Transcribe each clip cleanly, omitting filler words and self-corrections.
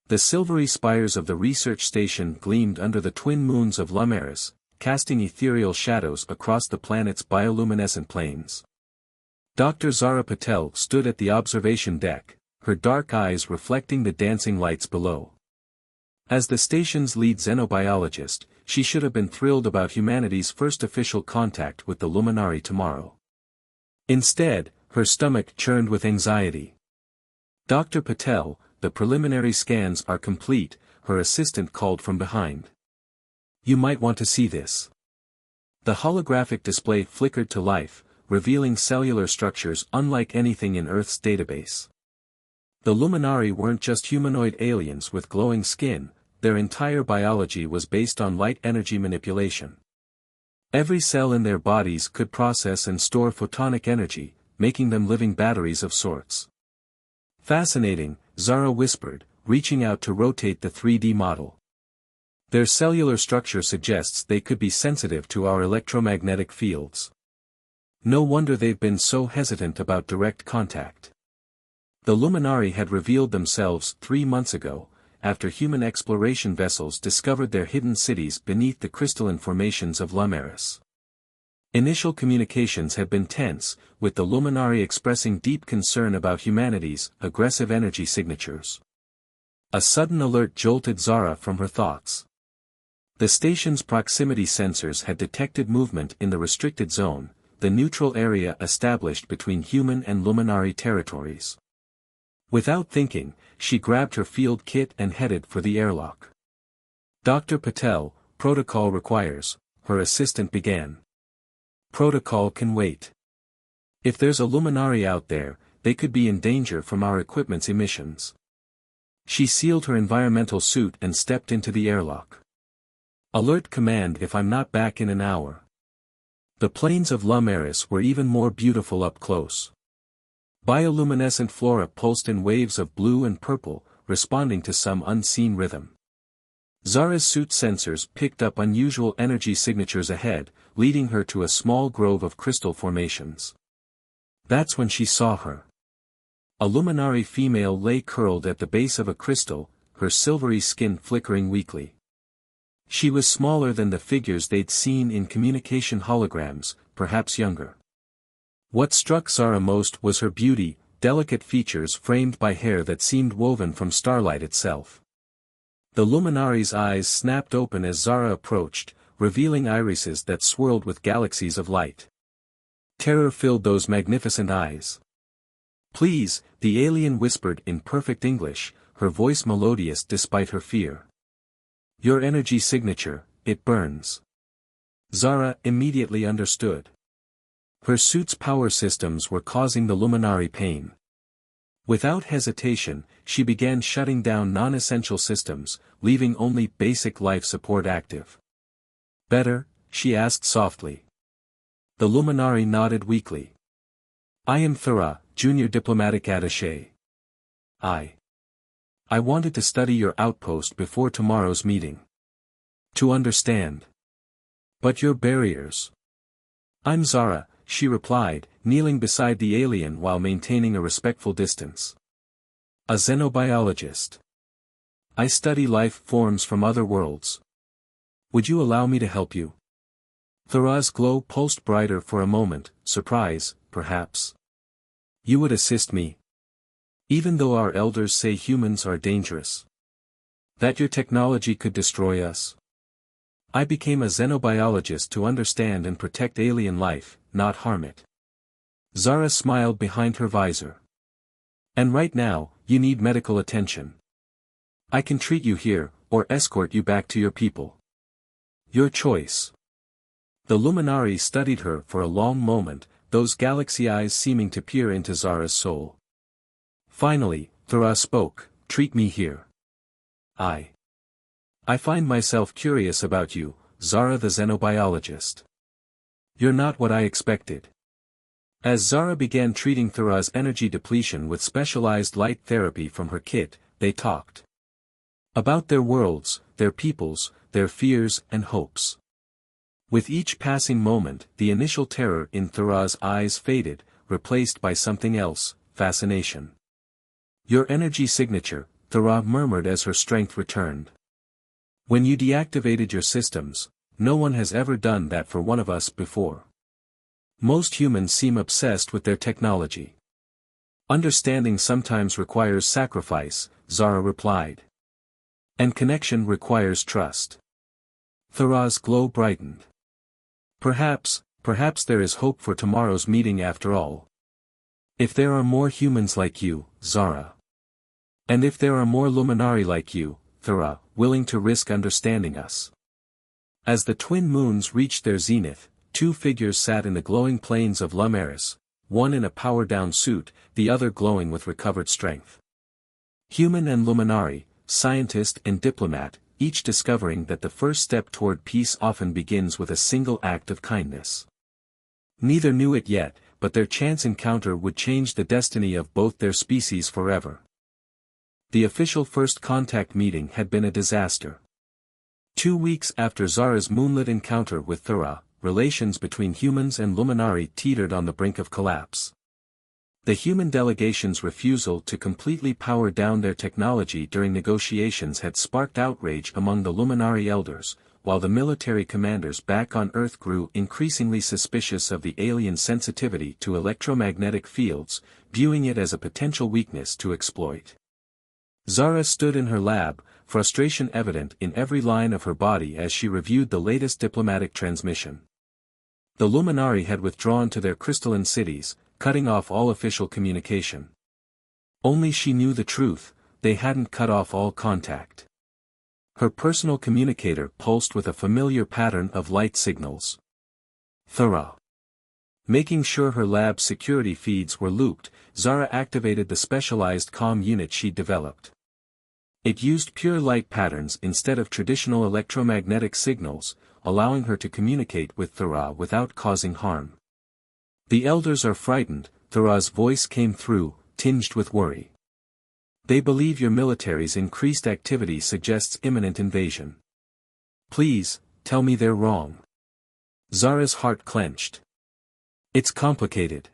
The silvery spires of the research station gleamed under the twin moons of Lumaris, casting ethereal shadows across the planet's bioluminescent plains. Dr. Zara Patel stood at the observation deck, her dark eyes reflecting the dancing lights below. As the station's lead xenobiologist, she should have been thrilled about humanity's first official contact with the Luminari tomorrow. Instead, her stomach churned with anxiety. Dr. Patel, the preliminary scans are complete, her assistant called from behind. You might want to see this. The holographic display flickered to life, revealing cellular structures unlike anything in Earth's database. The Luminari weren't just humanoid aliens with glowing skin, their entire biology was based on light energy manipulation. Every cell in their bodies could process and store photonic energy, making them living batteries of sorts. Fascinating, Zara whispered, reaching out to rotate the 3D model. Their cellular structure suggests they could be sensitive to our electromagnetic fields. No wonder they've been so hesitant about direct contact. The Luminari had revealed themselves 3 months ago, after human exploration vessels discovered their hidden cities beneath the crystalline formations of Lumaris. Initial communications had been tense, with the Luminari expressing deep concern about humanity's aggressive energy signatures. A sudden alert jolted Zara from her thoughts. The station's proximity sensors had detected movement in the restricted zone, the neutral area established between human and Luminari territories. Without thinking, she grabbed her field kit and headed for the airlock. Dr. Patel, protocol requires, her assistant began. Protocol can wait. If there's a Luminari out there, they could be in danger from our equipment's emissions. She sealed her environmental suit and stepped into the airlock. Alert command if I'm not back in an hour. The plains of Lumaris were even more beautiful up close. Bioluminescent flora pulsed in waves of blue and purple, responding to some unseen rhythm. Zara's suit sensors picked up unusual energy signatures ahead, leading her to a small grove of crystal formations. That's when she saw her. A Luminari female lay curled at the base of a crystal, her silvery skin flickering weakly. She was smaller than the figures they'd seen in communication holograms, perhaps younger. What struck Zara most was her beauty, delicate features framed by hair that seemed woven from starlight itself. The Luminari's eyes snapped open as Zara approached, revealing irises that swirled with galaxies of light. Terror filled those magnificent eyes. Please, the alien whispered in perfect English, her voice melodious despite her fear. Your energy signature, it burns. Zara immediately understood. Her suit's power systems were causing the Luminari pain. Without hesitation, she began shutting down non-essential systems, leaving only basic life support active. Better? She asked softly. The Luminari nodded weakly. I am Thera, junior diplomatic attaché. I wanted to study your outpost before tomorrow's meeting. To understand. But your barriers. I'm Zara, she replied, kneeling beside the alien while maintaining a respectful distance. A xenobiologist. I study life forms from other worlds. Would you allow me to help you? Thera's glow pulsed brighter for a moment, surprise, perhaps. You would assist me? Even though our elders say humans are dangerous. That your technology could destroy us. I became a xenobiologist to understand and protect alien life, not harm it. Zara smiled behind her visor. And right now, you need medical attention. I can treat you here, or escort you back to your people. Your choice. The Luminari studied her for a long moment, those galaxy eyes seeming to peer into Zara's soul. Finally, Thera spoke, treat me here. I find myself curious about you, Zara the xenobiologist. You're not what I expected. As Zara began treating Thera's energy depletion with specialized light therapy from her kit, they talked. About their worlds, their peoples, their fears and hopes. With each passing moment, the initial terror in Thera's eyes faded, replaced by something else, fascination. Your energy signature, Thera murmured as her strength returned. When you deactivated your systems, no one has ever done that for one of us before. Most humans seem obsessed with their technology. Understanding sometimes requires sacrifice, Zara replied. And connection requires trust. Thera's glow brightened. Perhaps there is hope for tomorrow's meeting after all. If there are more humans like you, Zara. And if there are more Luminari like you, Thera, willing to risk understanding us. As the twin moons reached their zenith, two figures sat in the glowing plains of Lumaris, one in a power-down suit, the other glowing with recovered strength. Human and Luminari, scientist and diplomat, each discovering that the first step toward peace often begins with a single act of kindness. Neither knew it yet, but their chance encounter would change the destiny of both their species forever. The official first contact meeting had been a disaster. 2 weeks after Zara's moonlit encounter with Thera, relations between humans and Luminari teetered on the brink of collapse. The human delegation's refusal to completely power down their technology during negotiations had sparked outrage among the Luminari elders, while the military commanders back on Earth grew increasingly suspicious of the alien sensitivity to electromagnetic fields, viewing it as a potential weakness to exploit. Zara stood in her lab, frustration evident in every line of her body as she reviewed the latest diplomatic transmission. The Luminari had withdrawn to their crystalline cities, cutting off all official communication. Only she knew the truth, they hadn't cut off all contact. Her personal communicator pulsed with a familiar pattern of light signals. Thera. Making sure her lab's security feeds were looped, Zara activated the specialized comm unit she'd developed. It used pure light patterns instead of traditional electromagnetic signals, allowing her to communicate with Thera without causing harm. The elders are frightened, Thera's voice came through, tinged with worry. They believe your military's increased activity suggests imminent invasion. Please, tell me they're wrong. Zara's heart clenched. It's complicated.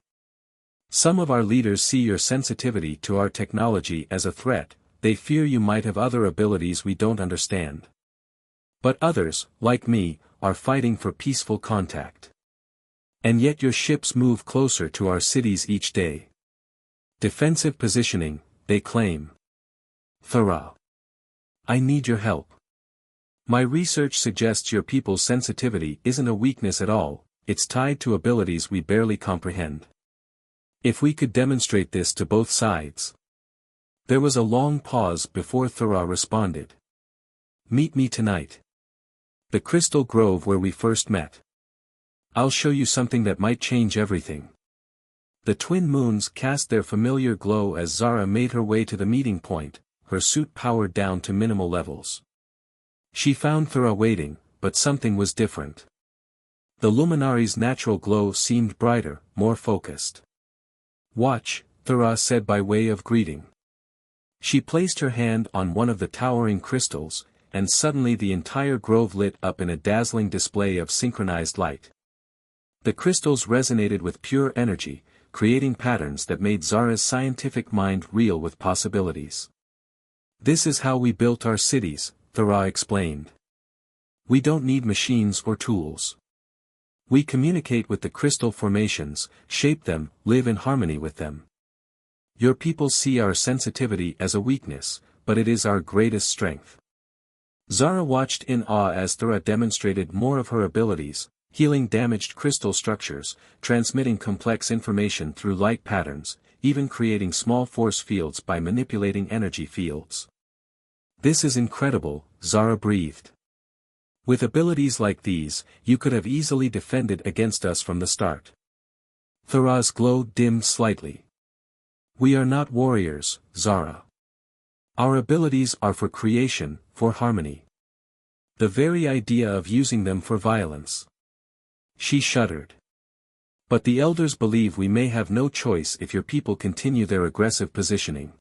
Some of our leaders see your sensitivity to our technology as a threat, they fear you might have other abilities we don't understand. But others, like me, are fighting for peaceful contact. And yet your ships move closer to our cities each day. Defensive positioning, they claim. Thera. I need your help. My research suggests your people's sensitivity isn't a weakness at all, it's tied to abilities we barely comprehend. If we could demonstrate this to both sides. There was a long pause before Thera responded. Meet me tonight. The crystal grove where we first met. I'll show you something that might change everything. The twin moons cast their familiar glow as Zara made her way to the meeting point, her suit powered down to minimal levels. She found Thera waiting, but something was different. The Luminari's natural glow seemed brighter, more focused. Watch, Thera said by way of greeting. She placed her hand on one of the towering crystals, and suddenly the entire grove lit up in a dazzling display of synchronized light. The crystals resonated with pure energy, creating patterns that made Zara's scientific mind reel with possibilities. This is how we built our cities, Thera explained. We don't need machines or tools. We communicate with the crystal formations, shape them, live in harmony with them. Your people see our sensitivity as a weakness, but it is our greatest strength. Zara watched in awe as Thera demonstrated more of her abilities, healing damaged crystal structures, transmitting complex information through light patterns, even creating small force fields by manipulating energy fields. This is incredible, Zara breathed. With abilities like these, you could have easily defended against us from the start. Thera's glow dimmed slightly. We are not warriors, Zara. Our abilities are for creation, for harmony. The very idea of using them for violence. She shuddered. But the elders believe we may have no choice if your people continue their aggressive positioning.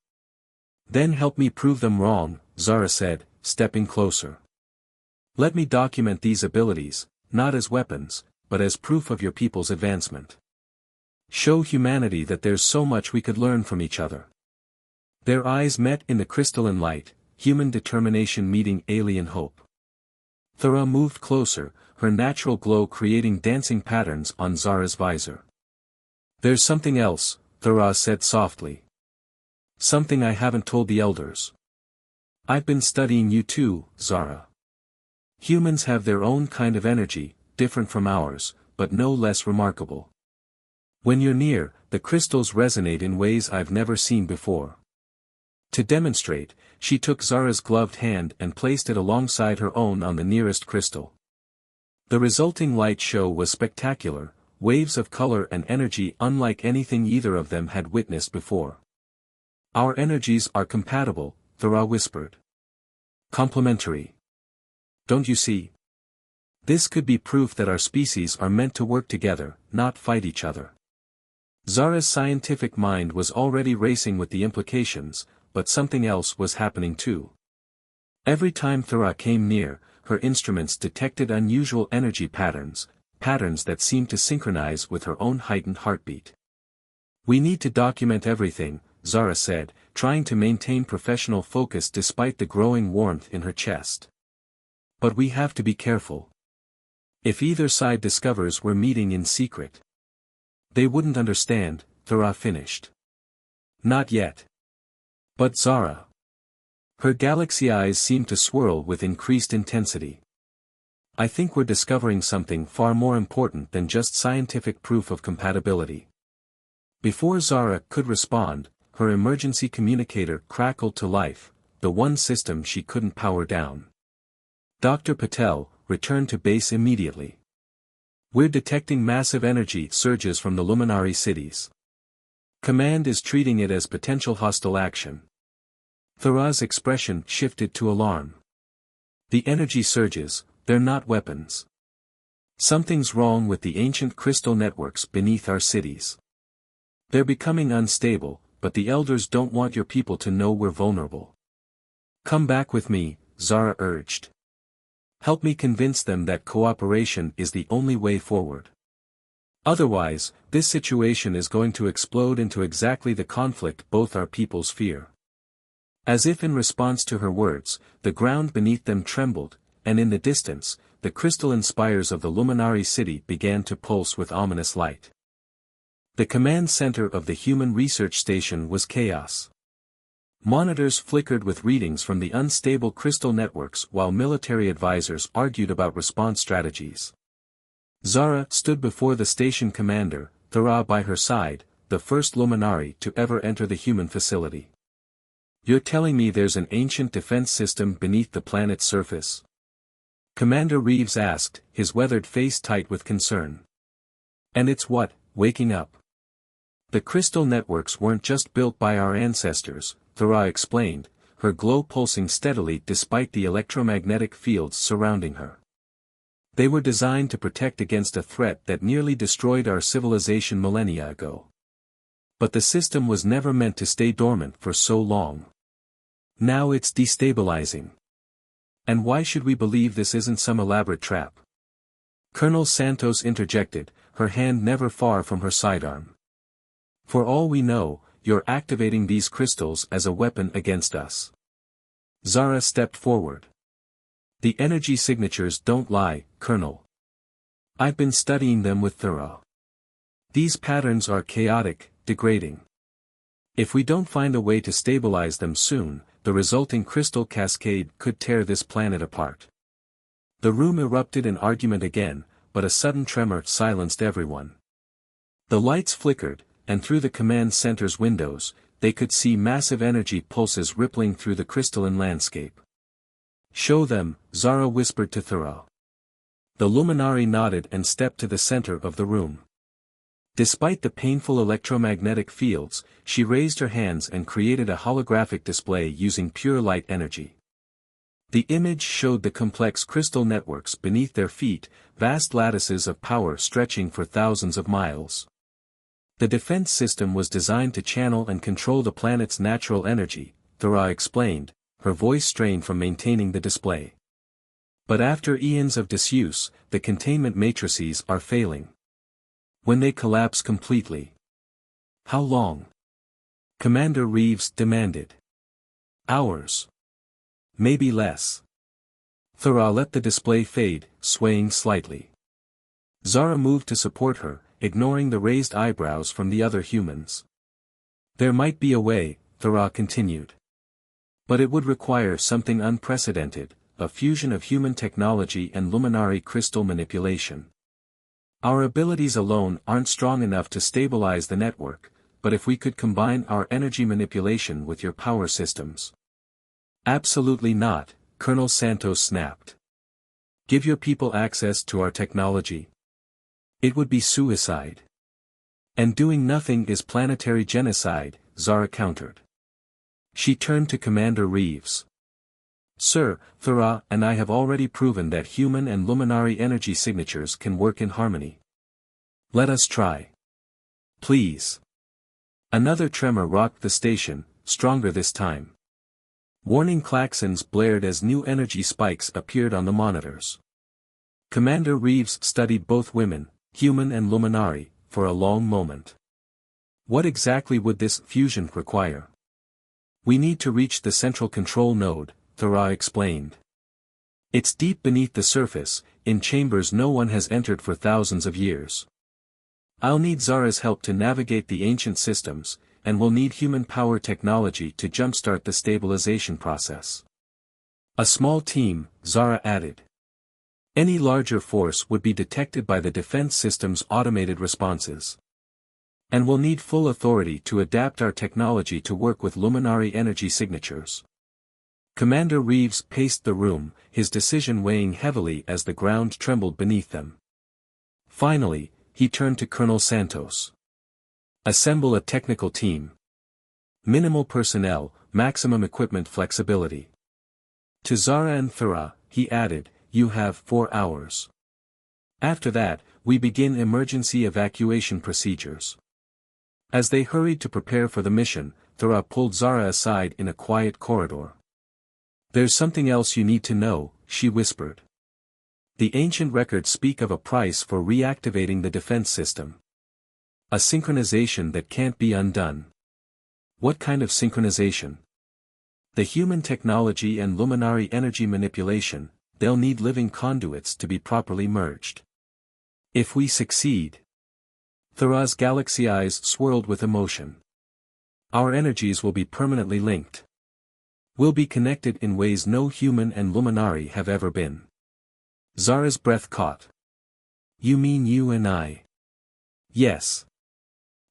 Then help me prove them wrong, Zara said, stepping closer. Let me document these abilities, not as weapons, but as proof of your people's advancement. Show humanity that there's so much we could learn from each other. Their eyes met in the crystalline light, human determination meeting alien hope. Thera moved closer, her natural glow creating dancing patterns on Zara's visor. "There's something else," Thera said softly. "Something I haven't told the elders. I've been studying you too, Zara. Humans have their own kind of energy, different from ours, but no less remarkable. When you're near, the crystals resonate in ways I've never seen before." To demonstrate, she took Zara's gloved hand and placed it alongside her own on the nearest crystal. The resulting light show was spectacular, waves of color and energy unlike anything either of them had witnessed before. "Our energies are compatible," Thera whispered. "Complementary. Don't you see? This could be proof that our species are meant to work together, not fight each other." Zara's scientific mind was already racing with the implications, but something else was happening too. Every time Thera came near, her instruments detected unusual energy patterns that seemed to synchronize with her own heightened heartbeat. "We need to document everything," Zara said, trying to maintain professional focus despite the growing warmth in her chest. "But we have to be careful. If either side discovers we're meeting in secret, they wouldn't understand," Thera finished. "Not yet. But Zara." Her galaxy eyes seemed to swirl with increased intensity. "I think we're discovering something far more important than just scientific proof of compatibility." Before Zara could respond, her emergency communicator crackled to life, the one system she couldn't power down. "Dr. Patel, return to base immediately. We're detecting massive energy surges from the luminary cities. Command is treating it as potential hostile action." Thera's expression shifted to alarm. "The energy surges, they're not weapons. Something's wrong with the ancient crystal networks beneath our cities. They're becoming unstable, but the elders don't want your people to know we're vulnerable." "Come back with me," Zara urged. "Help me convince them that cooperation is the only way forward. Otherwise, this situation is going to explode into exactly the conflict both our peoples fear." As if in response to her words, the ground beneath them trembled, and in the distance, the crystalline spires of the luminary city began to pulse with ominous light. The command center of the human research station was chaos. Monitors flickered with readings from the unstable crystal networks while military advisors argued about response strategies. Zara stood before the station commander, Thera by her side, the first luminary to ever enter the human facility. "You're telling me there's an ancient defense system beneath the planet's surface?" Commander Reeves asked, his weathered face tight with concern. "And it's what, waking up? The crystal networks weren't just built by our ancestors," Thera explained, her glow pulsing steadily despite the electromagnetic fields surrounding her. "They were designed to protect against a threat that nearly destroyed our civilization millennia ago. But the system was never meant to stay dormant for so long. Now it's destabilizing. And why should we believe this isn't some elaborate trap?" Colonel Santos interjected, her hand never far from her sidearm. "For all we know, you're activating these crystals as a weapon against us." Zara stepped forward. "The energy signatures don't lie, Colonel. I've been studying them with Thera. These patterns are chaotic, degrading. If we don't find a way to stabilize them soon, the resulting crystal cascade could tear this planet apart." The room erupted in argument again, but a sudden tremor silenced everyone. The lights flickered, and through the command center's windows, they could see massive energy pulses rippling through the crystalline landscape. "Show them," Zara whispered to Thera. The luminary nodded and stepped to the center of the room. Despite the painful electromagnetic fields, she raised her hands and created a holographic display using pure light energy. The image showed the complex crystal networks beneath their feet, vast lattices of power stretching for thousands of miles. The defense system was designed to channel and control the planet's natural energy, Thera explained, her voice strained from maintaining the display. "But after eons of disuse, the containment matrices are failing. When they collapse completely. How long? Commander Reeves demanded. Hours. Maybe less. Thora let the display fade, swaying slightly. Zara moved to support her, ignoring the raised eyebrows from the other humans. There might be a way, Thora continued. But it would require something unprecedented, a fusion of human technology and luminary crystal manipulation. Our abilities alone aren't strong enough to stabilize the network, but if we could combine our energy manipulation with your power systems. Absolutely not, Colonel Santos snapped. Give your people access to our technology. It would be suicide. And doing nothing is planetary genocide, Zara countered. She turned to Commander Reeves. Sir, Thora and I have already proven that human and luminary energy signatures can work in harmony. Let us try. Please. Another tremor rocked the station, stronger this time. Warning klaxons blared as new energy spikes appeared on the monitors. Commander Reeves studied both women, human and luminary, for a long moment. What exactly would this fusion require? We need to reach the central control node, Thora explained. It's deep beneath the surface, in chambers no one has entered for thousands of years. I'll need Zara's help to navigate the ancient systems, and we'll need human power technology to jumpstart the stabilization process. A small team, Zara added. Any larger force would be detected by the defense system's automated responses. And we'll need full authority to adapt our technology to work with luminary energy signatures. Commander Reeves paced the room, his decision weighing heavily as the ground trembled beneath them. Finally, he turned to Colonel Santos. Assemble a technical team. Minimal personnel, maximum equipment flexibility. To Zara and Thora, he added, you have 4 hours. After that, we begin emergency evacuation procedures. As they hurried to prepare for the mission, Thora pulled Zara aside in a quiet corridor. There's something else you need to know, she whispered. The ancient records speak of a price for reactivating the defense system. A synchronization that can't be undone. What kind of synchronization? The human technology and luminary energy manipulation, they'll need living conduits to be properly merged. If we succeed. Thora's galaxy eyes swirled with emotion. Our energies will be permanently linked. We'll be connected in ways no human and luminary have ever been. Zara's breath caught. You mean you and I? Yes.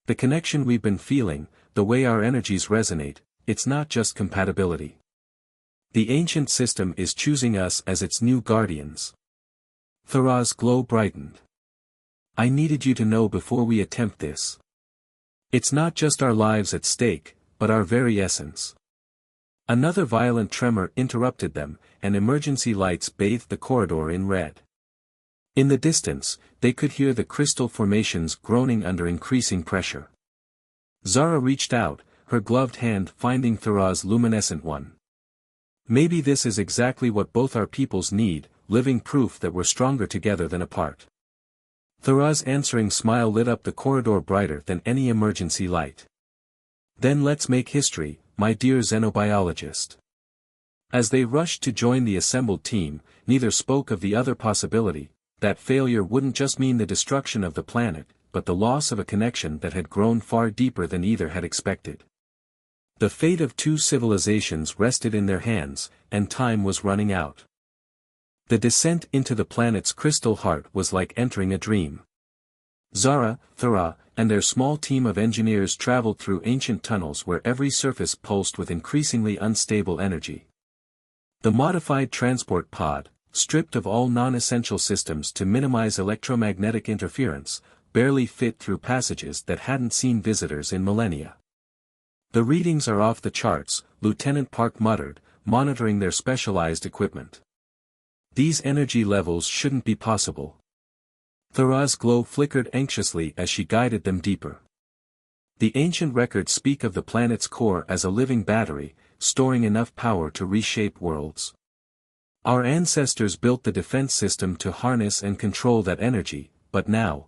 The connection we've been feeling, the way our energies resonate, it's not just compatibility. The ancient system is choosing us as its new guardians. Thora's glow brightened. I needed you to know before we attempt this. It's not just our lives at stake, but our very essence. Another violent tremor interrupted them, and emergency lights bathed the corridor in red. In the distance, they could hear the crystal formations groaning under increasing pressure. Zara reached out, her gloved hand finding Thora's luminescent one. Maybe this is exactly what both our peoples need, living proof that we're stronger together than apart. Thora's answering smile lit up the corridor brighter than any emergency light. Then let's make history, my dear xenobiologist. As they rushed to join the assembled team, neither spoke of the other possibility, that failure wouldn't just mean the destruction of the planet, but the loss of a connection that had grown far deeper than either had expected. The fate of 2 civilizations rested in their hands, and time was running out. The descent into the planet's crystal heart was like entering a dream. Zara, Thora, and their small team of engineers traveled through ancient tunnels where every surface pulsed with increasingly unstable energy. The modified transport pod, stripped of all non-essential systems to minimize electromagnetic interference, barely fit through passages that hadn't seen visitors in millennia. The readings are off the charts, Lieutenant Park muttered, monitoring their specialized equipment. These energy levels shouldn't be possible. Thora's glow flickered anxiously as she guided them deeper. The ancient records speak of the planet's core as a living battery, storing enough power to reshape worlds. Our ancestors built the defense system to harness and control that energy, but now.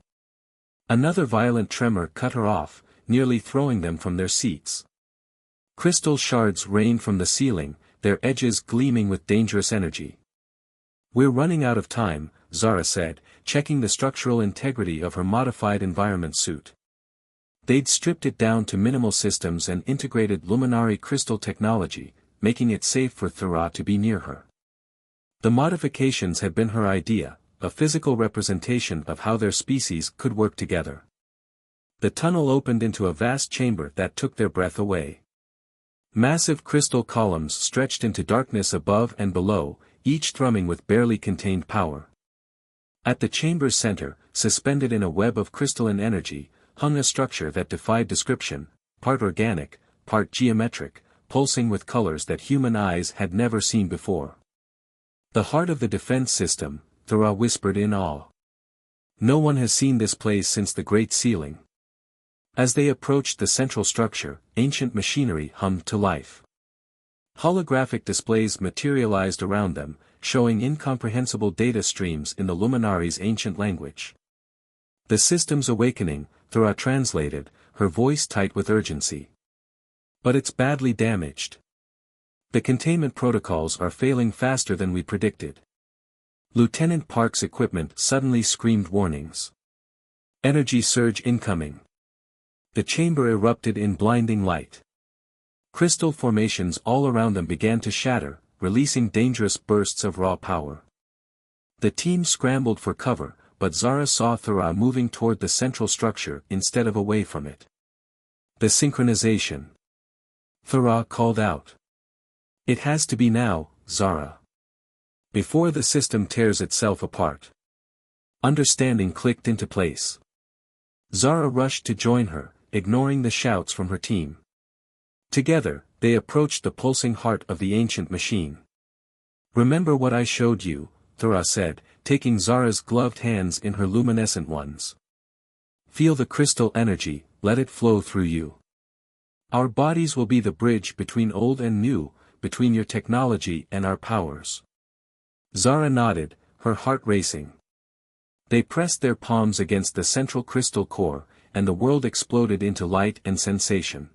Another violent tremor cut her off, nearly throwing them from their seats. Crystal shards rained from the ceiling, their edges gleaming with dangerous energy. "We're running out of time," Zara said, checking the structural integrity of her modified environment suit. They'd stripped it down to minimal systems and integrated luminary crystal technology, making it safe for Thera to be near her. The modifications had been her idea, a physical representation of how their species could work together. The tunnel opened into a vast chamber that took their breath away. Massive crystal columns stretched into darkness above and below, each thrumming with barely contained power. At the chamber's center, suspended in a web of crystalline energy, hung a structure that defied description, part organic, part geometric, pulsing with colors that human eyes had never seen before. "The heart of the defense system," Thera whispered in awe. "No one has seen this place since the Great Sealing." As they approached the central structure, ancient machinery hummed to life. Holographic displays materialized around them, showing incomprehensible data streams in the Luminaries' ancient language. "The system's awakening," Thera translated, her voice tight with urgency. "But it's badly damaged. The containment protocols are failing faster than we predicted." Lieutenant Park's equipment suddenly screamed warnings. "Energy surge incoming." The chamber erupted in blinding light. Crystal formations all around them began to shatter, releasing dangerous bursts of raw power. The team scrambled for cover, but Zara saw Thera moving toward the central structure instead of away from it. "The synchronization," Thera called out. "It has to be now, Zara. Before the system tears itself apart." Understanding clicked into place. Zara rushed to join her, ignoring the shouts from her team. Together, they approached the pulsing heart of the ancient machine. "Remember what I showed you," Thera said, taking Zara's gloved hands in her luminescent ones. "Feel the crystal energy, let it flow through you. Our bodies will be the bridge between old and new, between your technology and our powers." Zara nodded, her heart racing. They pressed their palms against the central crystal core, and the world exploded into light and sensation.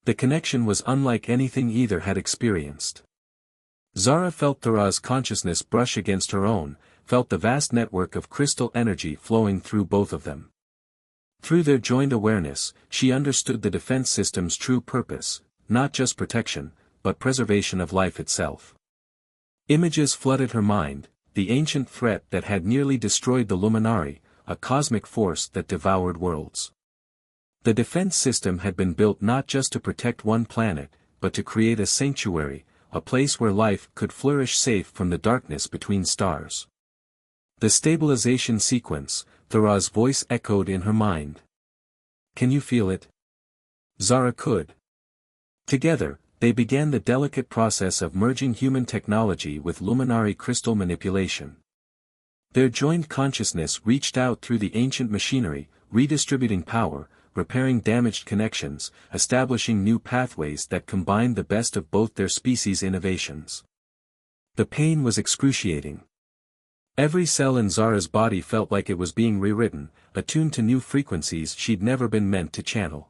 The connection was unlike anything either had experienced. Zara felt Thera's consciousness brush against her own, felt the vast network of crystal energy flowing through both of them. Through their joined awareness, she understood the defense system's true purpose, not just protection, but preservation of life itself. Images flooded her mind, the ancient threat that had nearly destroyed the Luminari, a cosmic force that devoured worlds. The defense system had been built not just to protect one planet, but to create a sanctuary, a place where life could flourish safe from the darkness between stars. "The stabilization sequence," Thera's voice echoed in her mind. "Can you feel it?" Zara could. Together, they began the delicate process of merging human technology with luminary crystal manipulation. Their joined consciousness reached out through the ancient machinery, redistributing power, repairing damaged connections, establishing new pathways that combined the best of both their species' innovations. The pain was excruciating. Every cell in Zara's body felt like it was being rewritten, attuned to new frequencies she'd never been meant to channel.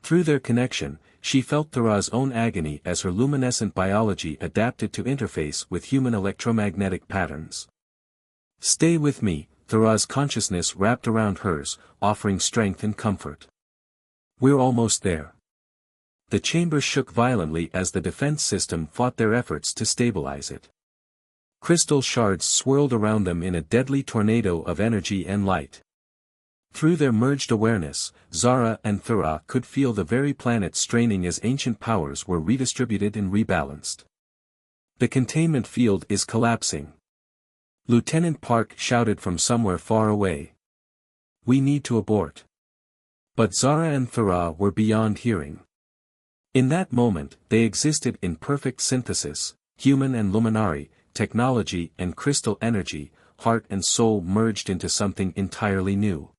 Through their connection, she felt Thera's own agony as her luminescent biology adapted to interface with human electromagnetic patterns. "Stay with me," Thera's consciousness wrapped around hers, offering strength and comfort. "We're almost there." The chamber shook violently as the defense system fought their efforts to stabilize it. Crystal shards swirled around them in a deadly tornado of energy and light. Through their merged awareness, Zara and Thera could feel the very planet straining as ancient powers were redistributed and rebalanced. "The containment field is collapsing," Lieutenant Park shouted from somewhere far away. "We need to abort." But Zara and Thera were beyond hearing. In that moment, they existed in perfect synthesis, human and luminary, technology and crystal energy, heart and soul merged into something entirely new.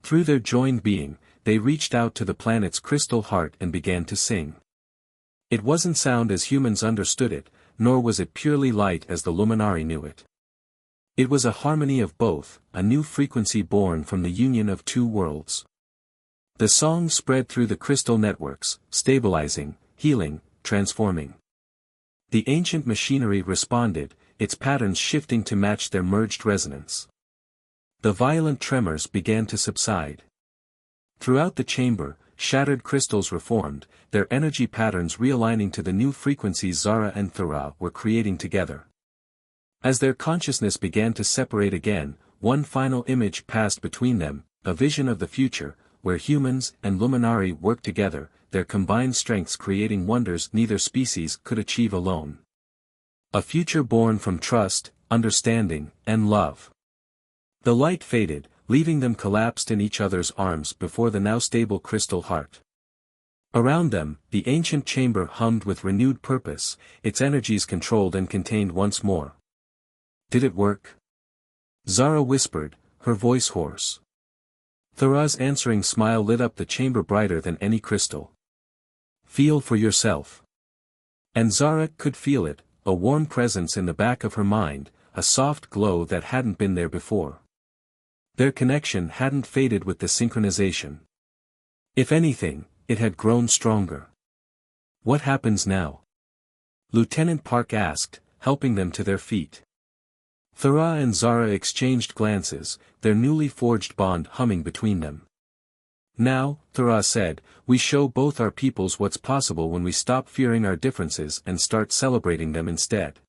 Through their joined being, they reached out to the planet's crystal heart and began to sing. It wasn't sound as humans understood it, nor was it purely light as the Luminari knew it. It was a harmony of both, a new frequency born from the union of two worlds. The song spread through the crystal networks, stabilizing, healing, transforming. The ancient machinery responded, its patterns shifting to match their merged resonance. The violent tremors began to subside. Throughout the chamber, shattered crystals reformed, their energy patterns realigning to the new frequencies Zara and Thera were creating together. As their consciousness began to separate again, one final image passed between them, a vision of the future, where humans and Luminari worked together, their combined strengths creating wonders neither species could achieve alone. A future born from trust, understanding, and love. The light faded, leaving them collapsed in each other's arms before the now stable crystal heart. Around them, the ancient chamber hummed with renewed purpose, its energies controlled and contained once more. Did it work? Zara whispered, her voice hoarse. Thera's answering smile lit up the chamber brighter than any crystal. Feel for yourself. And Zara could feel it, a warm presence in the back of her mind, a soft glow that hadn't been there before. Their connection hadn't faded with the synchronization. If anything, it had grown stronger. What happens now? Lieutenant Park asked, helping them to their feet. Thera and Zara exchanged glances, their newly forged bond humming between them. Now, Thera said, we show both our peoples what's possible when we stop fearing our differences and start celebrating them instead.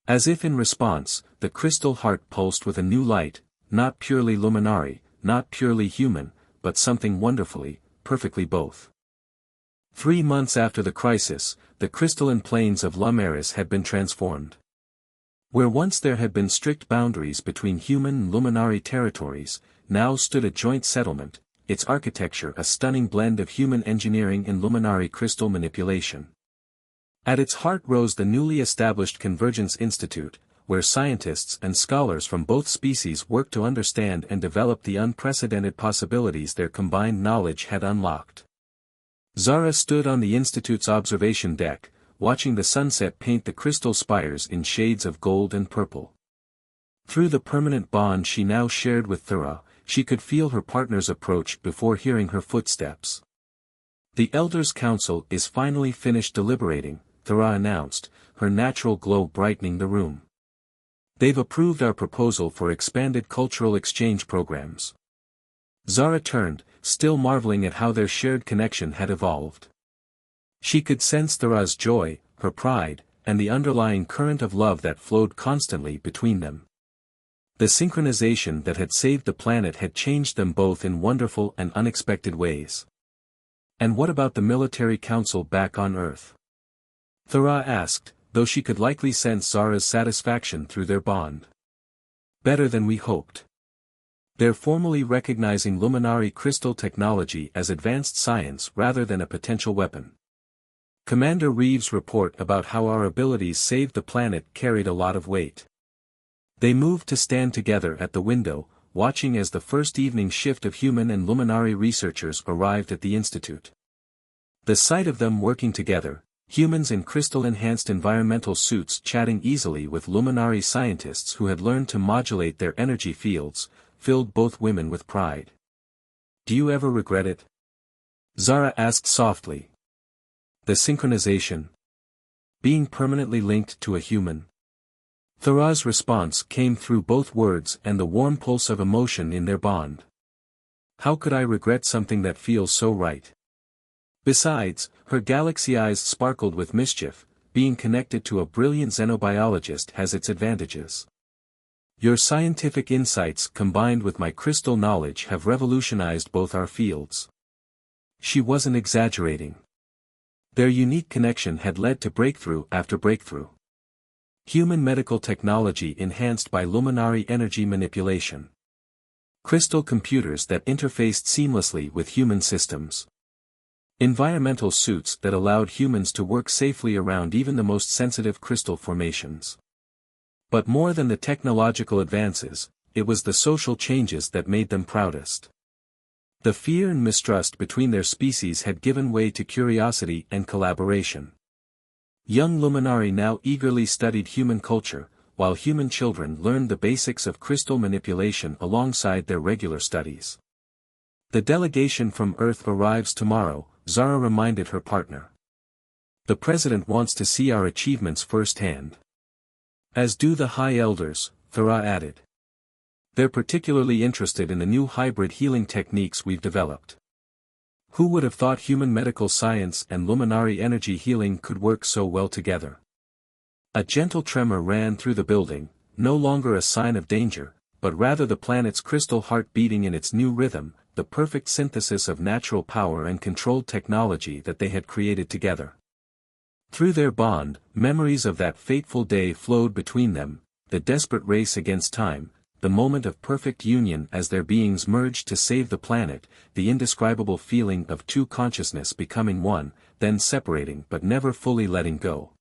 As if in response, the crystal heart pulsed with a new light, not purely Luminari, not purely human, but something wonderfully, perfectly both. 3 months after the crisis, the crystalline plains of Lumaris had been transformed. Where once there had been strict boundaries between human and Luminari territories, now stood a joint settlement, its architecture a stunning blend of human engineering and Luminari crystal manipulation. At its heart rose the newly established Convergence Institute, where scientists and scholars from both species worked to understand and develop the unprecedented possibilities their combined knowledge had unlocked. Zara stood on the Institute's observation deck, watching the sunset paint the crystal spires in shades of gold and purple. Through the permanent bond she now shared with Thera, she could feel her partner's approach before hearing her footsteps. The Elders' Council is finally finished deliberating, Thera announced, her natural glow brightening the room. They've approved our proposal for expanded cultural exchange programs. Zara turned, still marveling at how their shared connection had evolved. She could sense Thera's joy, her pride, and the underlying current of love that flowed constantly between them. The synchronization that had saved the planet had changed them both in wonderful and unexpected ways. And what about the military council back on Earth? Thera asked, though she could likely sense Zara's satisfaction through their bond. Better than we hoped. They're formally recognizing Luminari crystal technology as advanced science rather than a potential weapon. Commander Reeves' report about how our abilities saved the planet carried a lot of weight. They moved to stand together at the window, watching as the first evening shift of human and Luminari researchers arrived at the Institute. The sight of them working together, humans in crystal-enhanced environmental suits chatting easily with Luminari scientists who had learned to modulate their energy fields, filled both women with pride. Do you ever regret it? Zara asked softly. The synchronization? Being permanently linked to a human? Thera's response came through both words and the warm pulse of emotion in their bond. How could I regret something that feels so right? Besides, her galaxy eyes sparkled with mischief, being connected to a brilliant xenobiologist has its advantages. Your scientific insights combined with my crystal knowledge have revolutionized both our fields. She wasn't exaggerating. Their unique connection had led to breakthrough after breakthrough. Human medical technology enhanced by Luminari energy manipulation. Crystal computers that interfaced seamlessly with human systems. Environmental suits that allowed humans to work safely around even the most sensitive crystal formations. But more than the technological advances, it was the social changes that made them proudest. The fear and mistrust between their species had given way to curiosity and collaboration. Young Luminari now eagerly studied human culture, while human children learned the basics of crystal manipulation alongside their regular studies. The delegation from Earth arrives tomorrow, Zara reminded her partner. The President wants to see our achievements firsthand. As do the High Elders, Thera added. They're particularly interested in the new hybrid healing techniques we've developed. Who would have thought human medical science and luminary energy healing could work so well together? A gentle tremor ran through the building, no longer a sign of danger, but rather the planet's crystal heart beating in its new rhythm, the perfect synthesis of natural power and controlled technology that they had created together. Through their bond, memories of that fateful day flowed between them, the desperate race against time, the moment of perfect union as their beings merged to save the planet, the indescribable feeling of two consciousness becoming one, then separating but never fully letting go.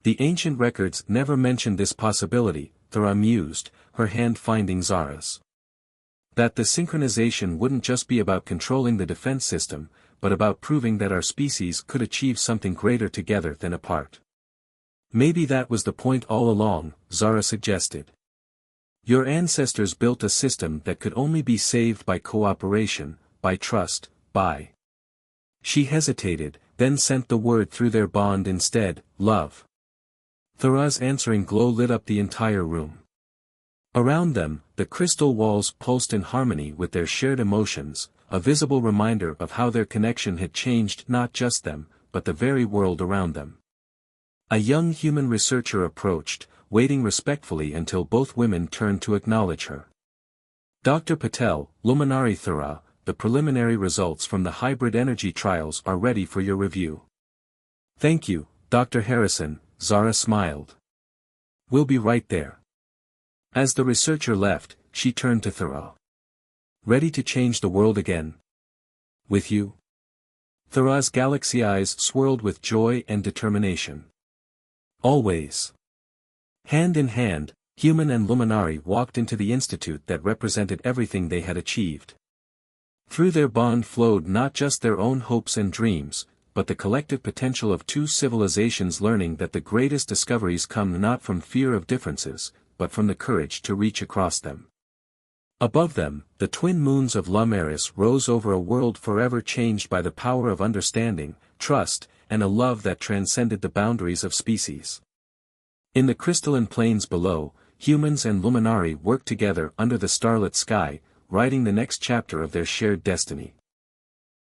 The ancient records never mentioned this possibility, Thera mused, her hand finding Zara's. That the synchronization wouldn't just be about controlling the defense system, but about proving that our species could achieve something greater together than apart. Maybe that was the point all along, Zara suggested. Your ancestors built a system that could only be saved by cooperation, by trust, by... She hesitated, then sent the word through their bond instead, love. Thera's answering glow lit up the entire room. Around them, the crystal walls pulsed in harmony with their shared emotions, a visible reminder of how their connection had changed not just them, but the very world around them. A young human researcher approached, waiting respectfully until both women turned to acknowledge her. Dr. Patel, Luminari Thera, the preliminary results from the hybrid energy trials are ready for your review. Thank you, Dr. Harrison, Zara smiled. We'll be right there. As the researcher left, she turned to Thera. Ready to change the world again? With you? Thera's galaxy eyes swirled with joy and determination. Always. Hand in hand, human and luminari walked into the institute that represented everything they had achieved. Through their bond flowed not just their own hopes and dreams, but the collective potential of two civilizations learning that the greatest discoveries come not from fear of differences, but from the courage to reach across them. Above them, the twin moons of Lumaris rose over a world forever changed by the power of understanding, trust, and a love that transcended the boundaries of species. In the crystalline plains below, humans and luminari worked together under the starlit sky, writing the next chapter of their shared destiny.